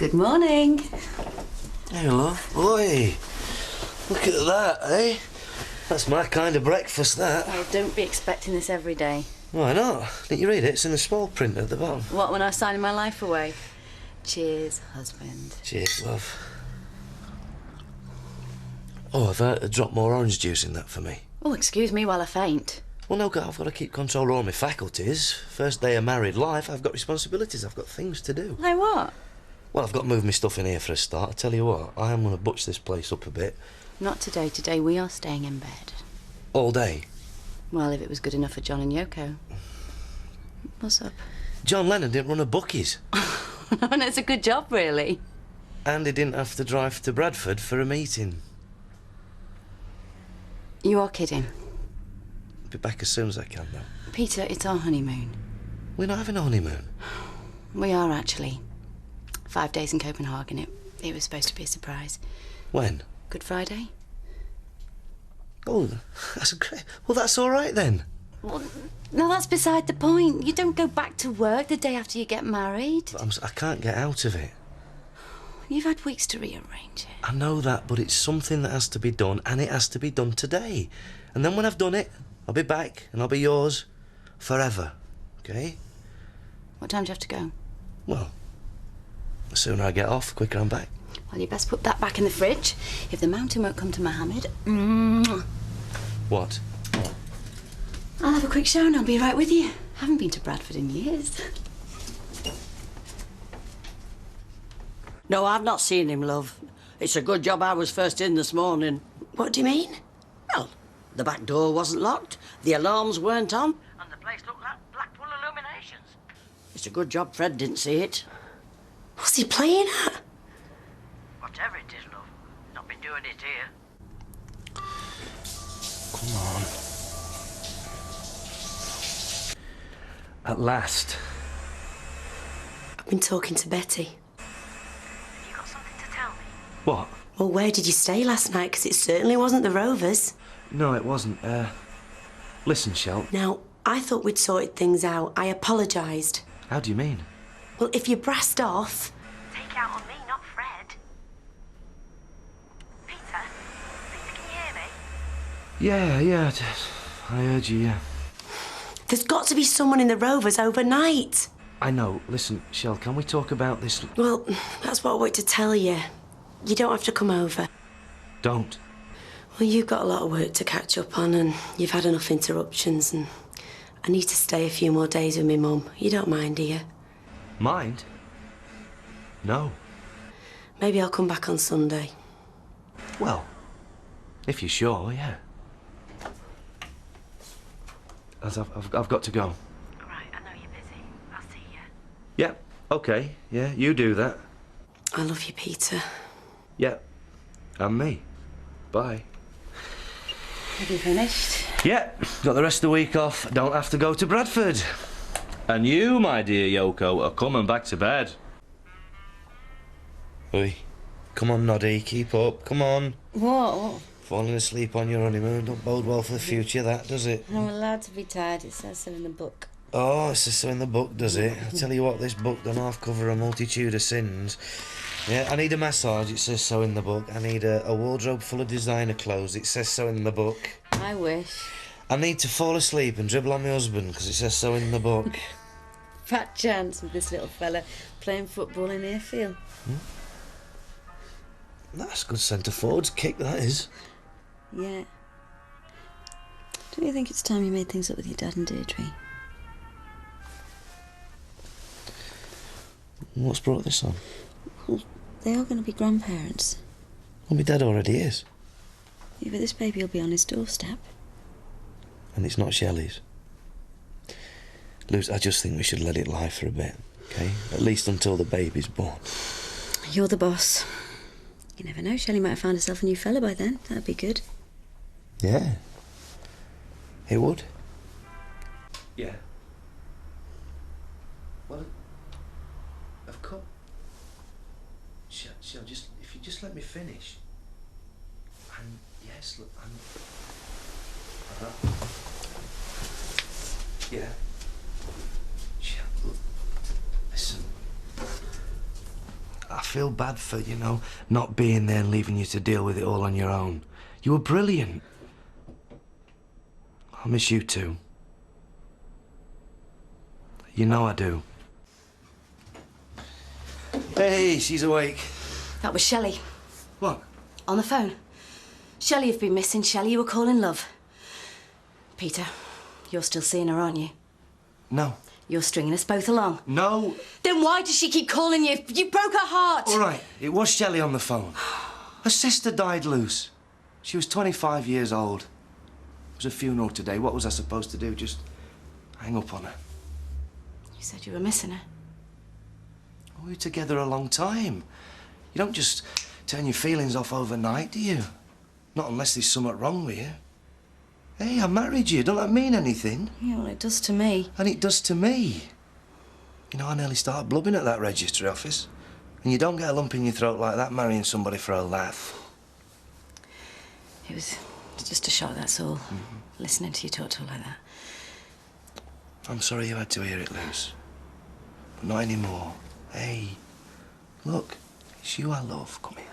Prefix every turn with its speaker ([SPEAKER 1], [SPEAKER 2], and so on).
[SPEAKER 1] Good morning.
[SPEAKER 2] Hey, love. Oi! Look at that, eh? That's my kind of breakfast, that.
[SPEAKER 1] Oh, don't be expecting this every day.
[SPEAKER 2] Why not? Didn't you read it? It's in the small print at the bottom.
[SPEAKER 1] What, when I was signing my life away? Cheers, husband.
[SPEAKER 2] Cheers, love. Oh, I've had to drop more orange juice in that for me.
[SPEAKER 1] Oh, excuse me while I faint.
[SPEAKER 2] Well, no, I've got to keep control of all my faculties. First day of married life, I've got responsibilities. I've got things to do.
[SPEAKER 1] Like what?
[SPEAKER 2] Well, I've got to move my stuff in here for a start. I tell you what, I am going to butch this place up a bit.
[SPEAKER 1] Not today. Today we are staying in bed.
[SPEAKER 2] All day?
[SPEAKER 1] Well, if it was good enough for John and Yoko. What's up?
[SPEAKER 2] John Lennon didn't run a bookies.
[SPEAKER 1] And it's a good job, really.
[SPEAKER 2] And he didn't have to drive to Bradford for a meeting.
[SPEAKER 1] You are kidding.
[SPEAKER 2] I'll be back as soon as I can, though.
[SPEAKER 1] Peter, it's our honeymoon.
[SPEAKER 2] We're not having a honeymoon.
[SPEAKER 1] We are, actually. 5 days in Copenhagen. It was supposed to be a surprise.
[SPEAKER 2] When?
[SPEAKER 1] Good Friday.
[SPEAKER 2] Oh, that's great. Well, that's all right, then.
[SPEAKER 1] Well, no, that's beside the point. You don't go back to work the day after you get married.
[SPEAKER 2] I can't get out of it.
[SPEAKER 1] You've had weeks to rearrange it.
[SPEAKER 2] I know that, but it's something that has to be done, and it has to be done today. And then when I've done it, I'll be back, and I'll be yours forever, OK?
[SPEAKER 1] What time do you have to go?
[SPEAKER 2] Well, the sooner I get off, the quicker I'm back.
[SPEAKER 1] Well, you best put that back in the fridge. If the mountain won't come to Mohammed...
[SPEAKER 2] What?
[SPEAKER 1] I'll have a quick shower and I'll be right with you. I haven't been to Bradford in years.
[SPEAKER 3] No, I've not seen him, love. It's a good job I was first in this morning.
[SPEAKER 1] What do you mean?
[SPEAKER 3] Well, the back door wasn't locked, the alarms weren't on, and the place looked like Blackpool illuminations. It's a good job Fred didn't see it.
[SPEAKER 1] What's he playing at?
[SPEAKER 3] Whatever it is, love. Not been doing it here.
[SPEAKER 2] Come on. At last.
[SPEAKER 4] I've been talking to Betty.
[SPEAKER 3] Have you got something to tell me?
[SPEAKER 2] What?
[SPEAKER 4] Well, where did you stay last night? Because it certainly wasn't the Rovers.
[SPEAKER 2] No, it wasn't. Listen, Shel.
[SPEAKER 4] Now, I thought we'd sorted things out. I apologised.
[SPEAKER 2] How do you mean?
[SPEAKER 4] Well, if you brassed off...
[SPEAKER 3] Take out on me, not Fred. Peter? Peter, can you hear me?
[SPEAKER 2] Yeah, I heard you, yeah.
[SPEAKER 4] There's got to be someone in the Rovers overnight.
[SPEAKER 2] I know. Listen, Shel, can we talk about this?
[SPEAKER 4] Well, that's what I wanted to tell you. You don't have to come over.
[SPEAKER 2] Don't.
[SPEAKER 4] Well, you've got a lot of work to catch up on and you've had enough interruptions and I need to stay a few more days with my mum. You don't mind, do you?
[SPEAKER 2] Mind? No.
[SPEAKER 4] Maybe I'll come back on Sunday.
[SPEAKER 2] Well, if you're sure, yeah. As I've got to go.
[SPEAKER 3] All right, I know you're busy. I'll see you.
[SPEAKER 2] Yeah, OK. Yeah, you do that.
[SPEAKER 4] I love you, Peter.
[SPEAKER 2] Yeah, and me. Bye.
[SPEAKER 1] Have you finished?
[SPEAKER 2] Yeah, got the rest of the week off. Don't have to go to Bradford. And you, my dear Yoko, are coming back to bed. Oi, come on, Noddy, keep up, come on.
[SPEAKER 1] What?
[SPEAKER 2] Falling asleep on your honeymoon don't bode well for the future, that, does it?
[SPEAKER 1] I'm allowed to be tired. It says so in the book.
[SPEAKER 2] Oh, it says so in the book, does it? I tell you what, this book don't half cover a multitude of sins. Yeah, I need a massage, it says so in the book. I need a wardrobe full of designer clothes, it says so in the book.
[SPEAKER 1] I wish.
[SPEAKER 2] I need to fall asleep and dribble on my husband, because it says so in the book.
[SPEAKER 1] Fat chance with this little fella playing football in Airfield.
[SPEAKER 2] That's a good centre-forward's kick, that is.
[SPEAKER 1] Yeah. Don't you think it's time you made things up with your dad and Deirdre?
[SPEAKER 2] What's brought this on?
[SPEAKER 1] Well, they are going to be grandparents.
[SPEAKER 2] Well, my dad already is.
[SPEAKER 1] Yeah, but this baby will be on his doorstep.
[SPEAKER 2] And it's not Shelley's. Luz, I just think we should let it lie for a bit, OK? At least until the baby's born.
[SPEAKER 1] You're the boss. You never know, Shelley might have found herself a new fella by then. That'd be good.
[SPEAKER 2] Yeah. It would. Yeah. Well, of course. Shell, just if you just let me finish. And yes, look, yeah. Shell, look. Listen. feel bad for, you know, not being there and leaving you to deal with it all on your own. You were brilliant. I miss you too. You know I do. Hey, she's awake.
[SPEAKER 1] That was Shelley.
[SPEAKER 2] What?
[SPEAKER 1] On the phone. Shelley have been missing. Shelley, you were calling love. Peter, you're still seeing her, aren't you?
[SPEAKER 2] No.
[SPEAKER 1] You're stringing us both along.
[SPEAKER 2] No.
[SPEAKER 1] Then why does she keep calling you? You broke her heart.
[SPEAKER 2] All right, it was Shelley on the phone. Her sister died loose. She was 25 years old. It was a funeral today. What was I supposed to do? Just hang up on her?
[SPEAKER 1] You said you were missing her.
[SPEAKER 2] We were together a long time. You don't just turn your feelings off overnight, do you? Not unless there's something wrong with you. Hey, I married you. Don't that mean anything?
[SPEAKER 1] Yeah, well, it does to me.
[SPEAKER 2] And it does to me. You know, I nearly started blubbing at that registry office. And you don't get a lump in your throat like that marrying somebody for a laugh.
[SPEAKER 1] It was just a shock, that's all. Listening to you talk to her like that.
[SPEAKER 2] I'm sorry you had to hear it, Luz. But not anymore. Hey, look, it's you I love. Come here.